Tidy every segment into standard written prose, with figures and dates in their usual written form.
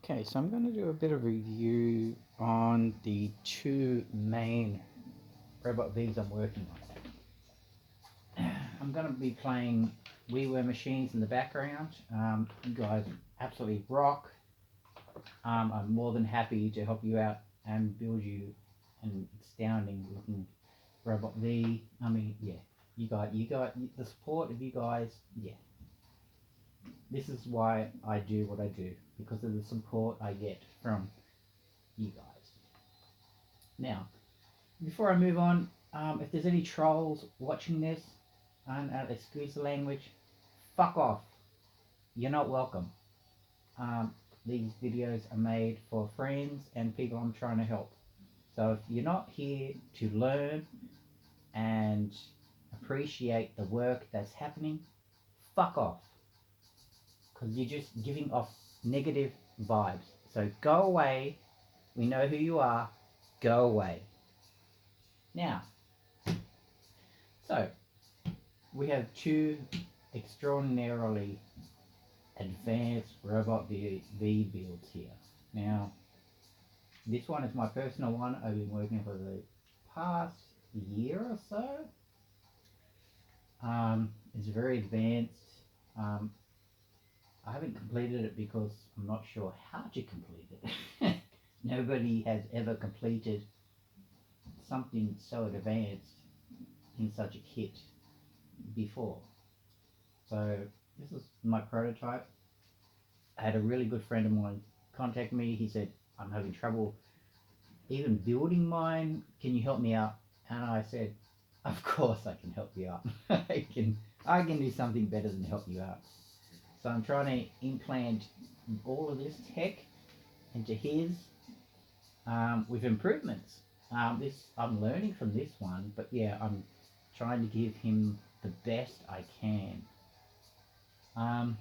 Okay, so I'm going to do a bit of review on the two main robot Vs I'm working on. I'm going to be playing WeWere machines in the background. You guys absolutely rock. I'm more than happy to help you out and build you an astounding looking robot V. I mean, yeah, you got the support of you guys. Yeah, this is why I do what I do, because of the support I get from you guys. Now, before I move on, if there's any trolls watching this, and excuse the language, fuck off. You're not welcome. Um, these videos are made for friends and people I'm trying to help. So if you're not here to learn and appreciate the work that's happening, fuck off. Because you're just giving off negative vibes. So go away. We know who you are. Go away. Now, so we have two extraordinarily advanced robot V builds here. Now, this one is my personal one. I've been working for the past year or so. It's very advanced. Um, I haven't completed it because I'm not sure how to complete it. Nobody has ever completed something so advanced in such a kit before. So this is my prototype. I had a really good friend of mine contact me. He said, I'm having trouble even building mine. Can you help me out? And I said, of course I can help you out. I can do something better than help you out. So I'm trying to implant all of this tech into his with improvements. I'm learning from this one, but yeah, I'm trying to give him the best I can. So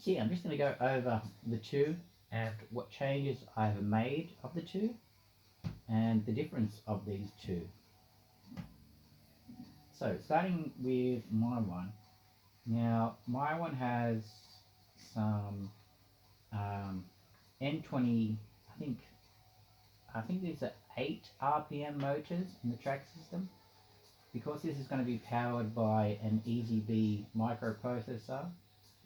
yeah, I'm just going to go over the two and what changes I've made of the two and the difference of these two. So starting with my one. Now my one has some N20. I think these are 8 RPM motors in the track system. Because this is going to be powered by an EZB microprocessor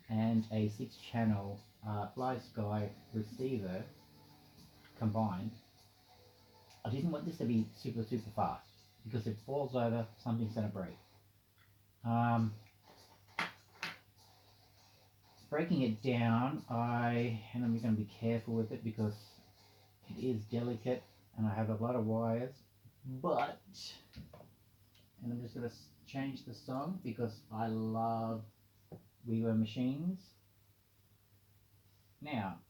and a 6-channel FlySky receiver combined, I didn't want this to be super fast, because if it falls over, something's going to break. Breaking it down, and I'm going to be careful with it because it is delicate and I have a lot of wires, but, and I'm just going to change the song because I love WeWere machines. Now,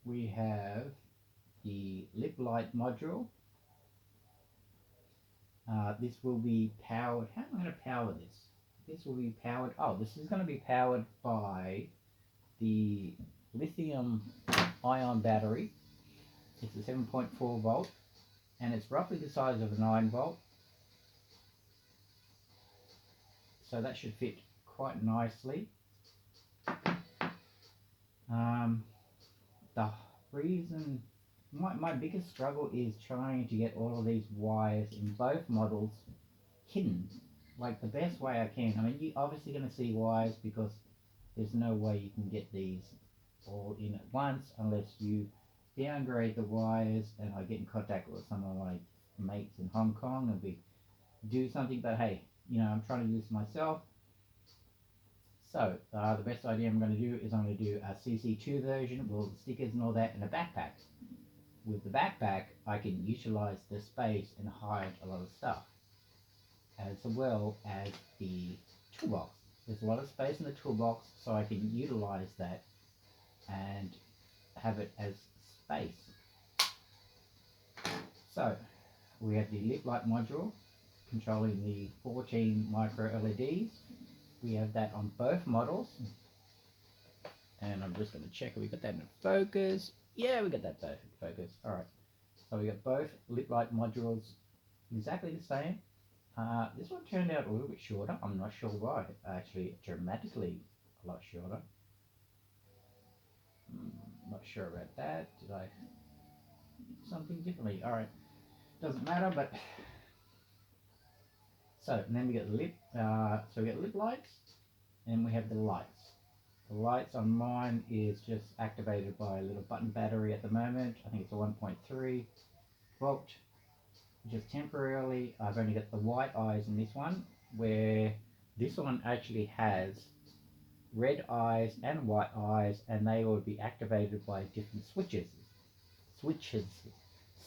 we have the lip light module. This will be powered. How am I going to power this? This will be powered. Oh, this is going to be powered by the lithium ion battery. It's a 7.4 volt and it's roughly the size of a 9 volt. So that should fit quite nicely. The reason, my biggest struggle is trying to get all of these wires in both models hidden, like the best way I can. I mean, you're obviously going to see wires because there's no way you can get these all in at once unless you downgrade the wires, and I get in contact with some of my mates in Hong Kong and we do something. But hey, I'm trying to do this myself. So the best idea I'm going to do is I'm going to do a CC2 version with all the stickers and all that in a backpack. With the backpack, I can utilize the space and hide a lot of stuff, as well as the toolbox. There's a lot of space in the toolbox, so I can utilize that and have it as space. So we have the lip light module controlling the 14 micro LEDs. We have that on both models, and I'm just going to check if we got that in focus. Yeah, we got that both in focus. All right, so we got both lip light modules exactly the same. This one turned out a little bit shorter. I'm not sure why. Actually, dramatically a lot shorter. sure about that. Did I do something differently? All right, doesn't matter. But so, and then we get the lip. So we get lip lights, and we have the lights. The lights on mine is just activated by a little button battery at the moment. I think it's a 1.3 volt. Just temporarily, I've only got the white eyes in this one, where this one actually has red eyes and white eyes, and they will be activated by different switches. Switches.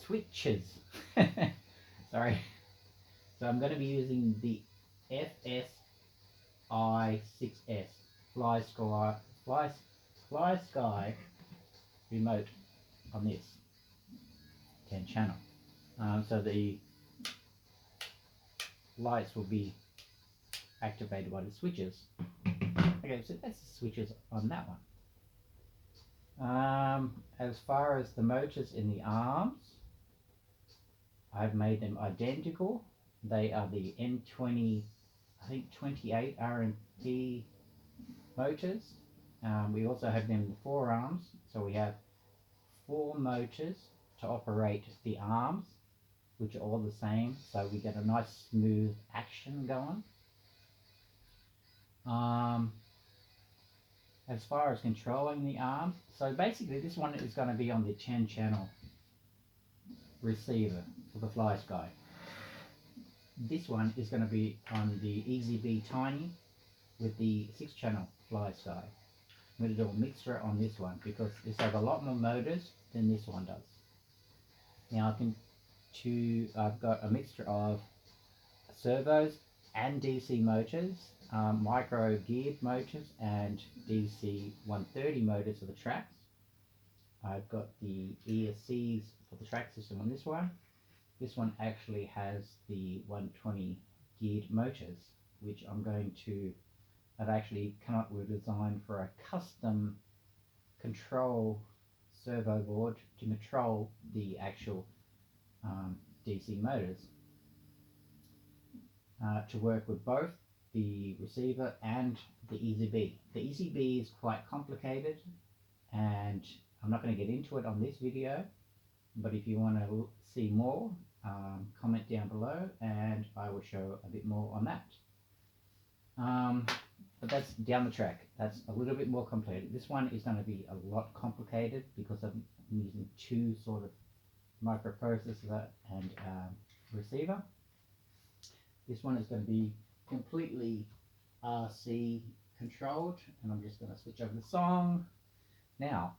Switches. Sorry. So I'm going to be using the FSI6S Fly Sky remote on this 10 channel. So the lights will be activated by the switches. Okay, so that's the switches on that one. As far as the motors in the arms, I've made them identical. They are the M20, I think 28 R&P motors. We also have them in the forearms, so we have 4 motors to operate the arms, which are all the same, so we get a nice smooth action going. As far as controlling the arms, so basically this one is going to be on the 10 channel receiver for the Fly Sky. This one is going to be on the EZB Tiny with the 6 channel Fly Sky. I'm going to do a mixture on this one because this has a lot more motors than this one does. Now I've got a mixture of servos and DC motors, micro geared motors and DC 130 motors for the tracks. I've got the ESCs for the track system on this one. This one actually has the 120 geared motors, which I've actually come up with a design for a custom control servo board to control the actual DC motors to work with both the receiver and the EZB. The EZB is quite complicated, and I'm not going to get into it on this video, but if you want to see more, comment down below and I will show a bit more on that. But that's down the track. That's a little bit more complicated. This one is going to be a lot complicated because I'm using 2 sort of microprocessor and receiver. This one is going to be completely RC controlled, and I'm just going to switch over the song. Now,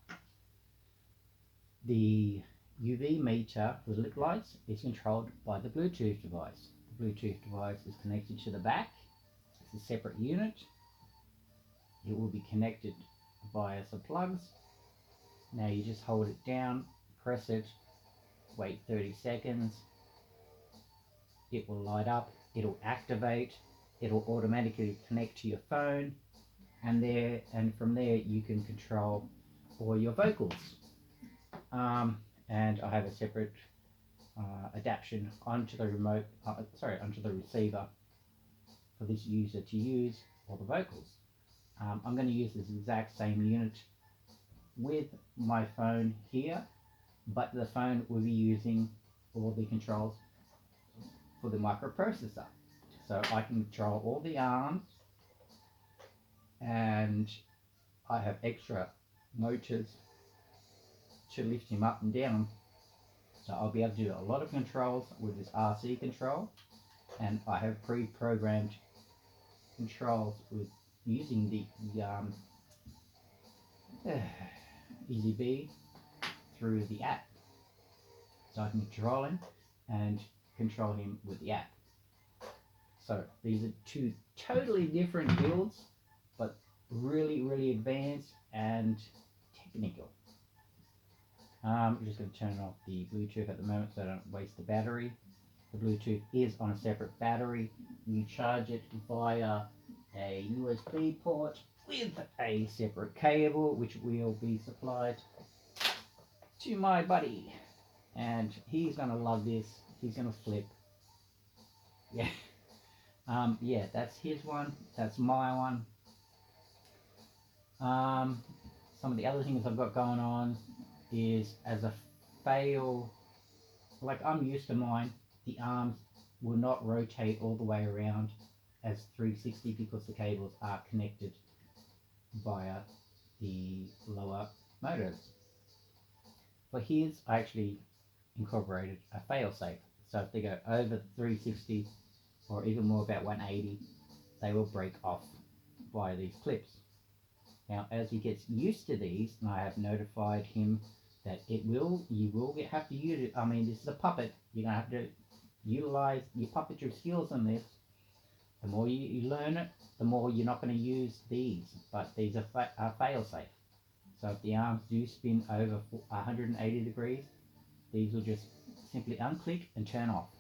the UV meter for the lip lights is controlled by the Bluetooth device. The Bluetooth device is connected to the back. It's a separate unit. It will be connected via some plugs. Now you just hold it down, press it, wait 30 seconds. It will light up, it'll activate, it'll automatically connect to your phone, and from there you can control all your vocals. And I have a separate adaptation onto the onto the receiver for this user to use all the vocals. I'm going to use this exact same unit with my phone here, but the phone will be using all the controls for the microprocessor. So I can control all the arms, and I have extra motors to lift him up and down. So I'll be able to do a lot of controls with this RC control, and I have pre-programmed controls with using the EZB through the app. So I can control him and control him with the app. So these are 2 totally different builds, but really, really advanced and technical. I'm just going to turn off the Bluetooth at the moment so I don't waste the battery. The Bluetooth is on a separate battery. You charge it via a USB port with a separate cable, which will be supplied to my buddy. And he's going to love this. He's going to flip. Yeah. Yeah, that's his one. That's my one. some of the other things I've got going on is as a fail, like I'm used to mine, the arms will not rotate all the way around as 360 because the cables are connected via the lower motors. For his, I actually incorporated a fail-safe. So if they go over 360 or even more about 180, they will break off via these clips. Now, as he gets used to these, and I have notified him that you will have to use it. I mean, this is a puppet. You're going to have to utilize your puppetry skills on this. The more you learn it, the more you're not going to use these. But these are fail-safe. So if the arms do spin over 180 degrees, these will just simply unclick and turn off.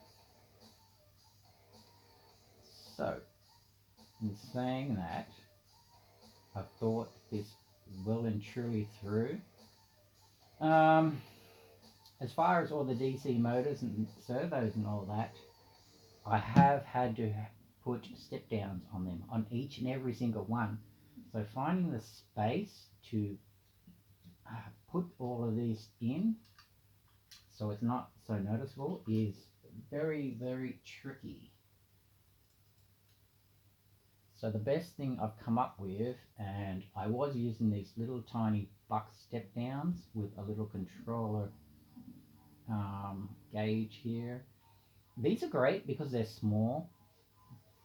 So, in saying that, I've thought this well and truly through. As far as all the DC motors and servos and all that, I have had to put step downs on them, on each and every single one. So finding the space to put all of these in so it's not so noticeable is very, very tricky. So the best thing I've come up with, and I was using these little tiny buck step downs with a little controller gauge here. These are great because they're small,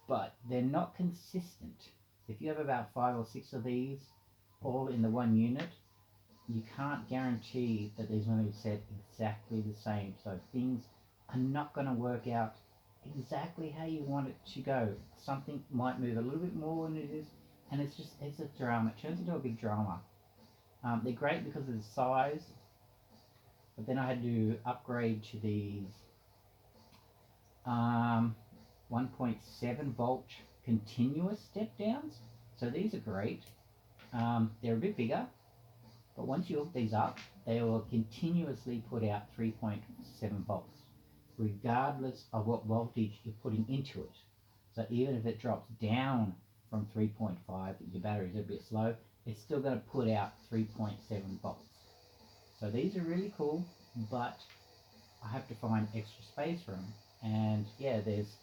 but they're not consistent. If you have about 5 or 6 of these all in the one unit, you can't guarantee that these are going to be set exactly the same. So things are not going to work out exactly how you want it to go. Something might move a little bit more than it is, and it's a drama. It turns into a big drama. They're great because of the size, but then I had to upgrade to these 1.7 volt continuous step downs. So these are great. They're a bit bigger, but once you hook these up, they will continuously put out 3.7 volts, regardless of what voltage you're putting into it. So even if it drops down from 3.5, your battery's a bit slow, it's still going to put out 3.7 volts. So these are really cool, but I have to find extra space for them. And yeah, there's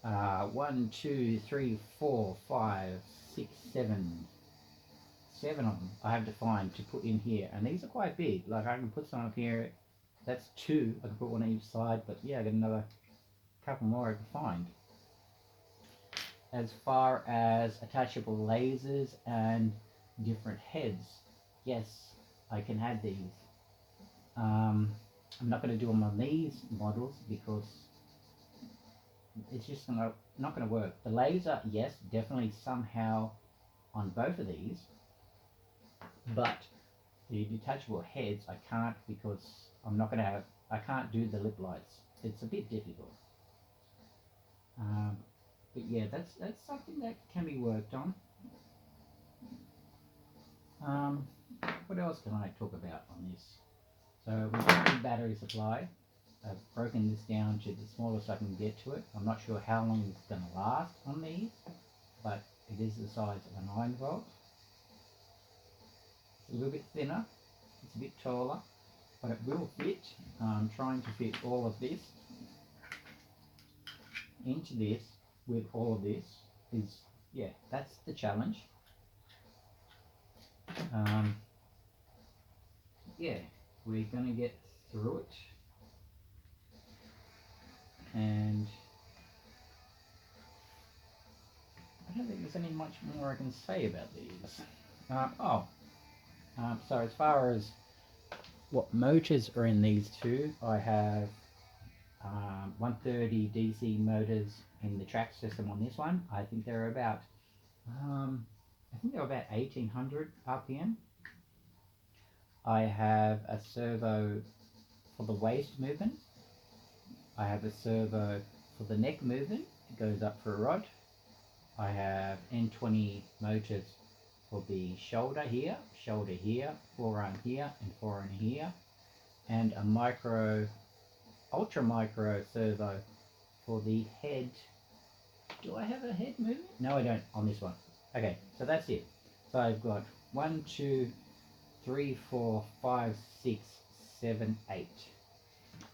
1, 2, 3, 4, 5, 6, 7 of them I have to find to put in here, and these are quite big. Like I can put some up here. That's 2. I can put one on each side, but yeah, I got another couple more I can find. As far as attachable lasers and different heads, yes, I can add these. I'm not going to do them on these models because it's just not going to work. The laser, yes, definitely somehow on both of these, but the detachable heads I can't because I can't do the lip lights. It's a bit difficult. But yeah, that's something that can be worked on. What else can I talk about on this? So we've got the battery supply. I've broken this down to the smallest I can get to it. I'm not sure how long it's going to last on these, but it is the size of a 9 volt. It's a little bit thinner, it's a bit taller, but it will fit. I'm trying to fit all of this into this with all of this is, yeah, that's the challenge. Yeah, we're going to get through it. And I don't think there's any much more I can say about these. So as far as what motors are in these two, I have 130 DC motors in the track system on this one. I think they're about 1800 RPM. I have a servo for the waist movement. I have a servo for the neck movement. It goes up for a rod. I have N20 motors for the shoulder here, forearm here, and forearm here, and a ultra micro servo for the head. Do I have a head movement? No, I don't on this one. Okay, so that's it. So I've got 1, 2, 3, 4, 5, 6, 7, 8.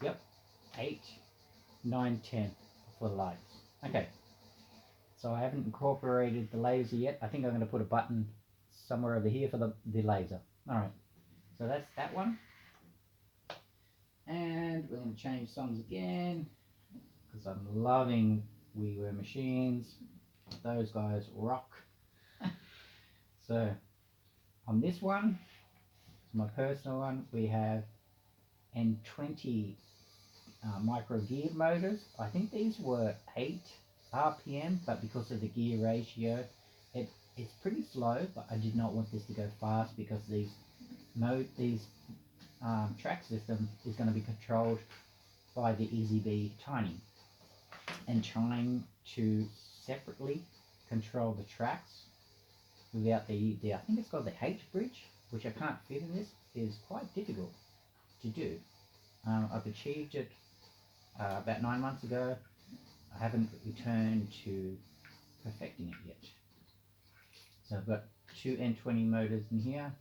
Yep, 8, 9, 10 for the lights. Okay, so I haven't incorporated the laser yet. I think I'm going to put a button somewhere over here for the laser. Alright, so that's that one. And we're going to change songs again because I'm loving We Were Machines. Those guys rock. So on this one, my personal one, we have N20 micro geared motors. I think these were 8 RPM, but because of the gear ratio, it's pretty slow. But I did not want this to go fast because these track system is going to be controlled by the EasyB Tiny, and trying to separately control the tracks without the I think it's called the H bridge, which I can't fit in this, is quite difficult to do. I've achieved it about 9 months ago. I haven't returned to perfecting it yet. So I've got 2 N20 motors in here.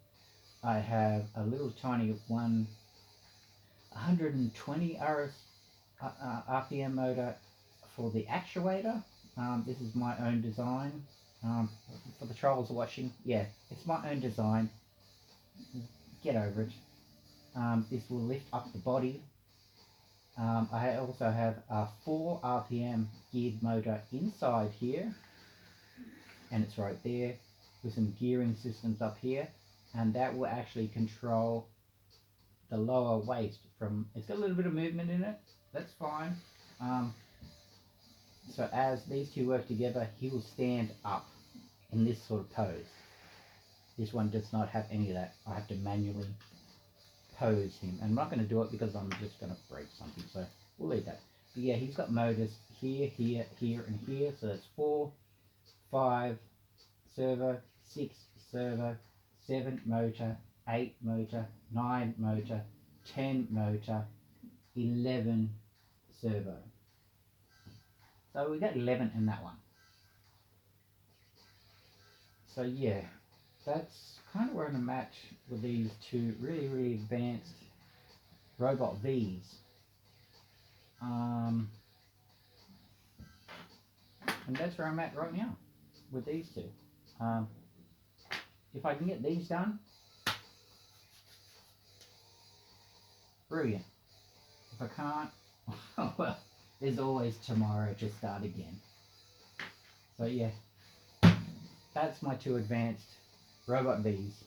I have a little tiny 120 RPM motor for the actuator. This is my own design. For the trolls watching, yeah, it's my own design. Get over it. This will lift up the body. I also have a 4 RPM geared motor inside here, and it's right there with some gearing systems up here, and that will actually control the lower waist from, it's got a little bit of movement in it, that's fine. So as these two work together, he will stand up in this sort of pose. This one does not have any of that. I have to manually pose him. And I'm not going to do it because I'm just going to break something. So we'll leave that. But yeah, he's got motors here, here, here, and here. So that's 4, 5 servo, 6 servo, 7 motor, 8 motor, 9 motor, 10 motor, 11 servo. So we got 11 in that one. So yeah, that's kind of where I'm at with these two really, really advanced robot Vs. And that's where I'm at right now with these two. If I can get these done, brilliant. If I can't, well, there's always tomorrow to start again. So yeah, that's my two advanced robot Vs.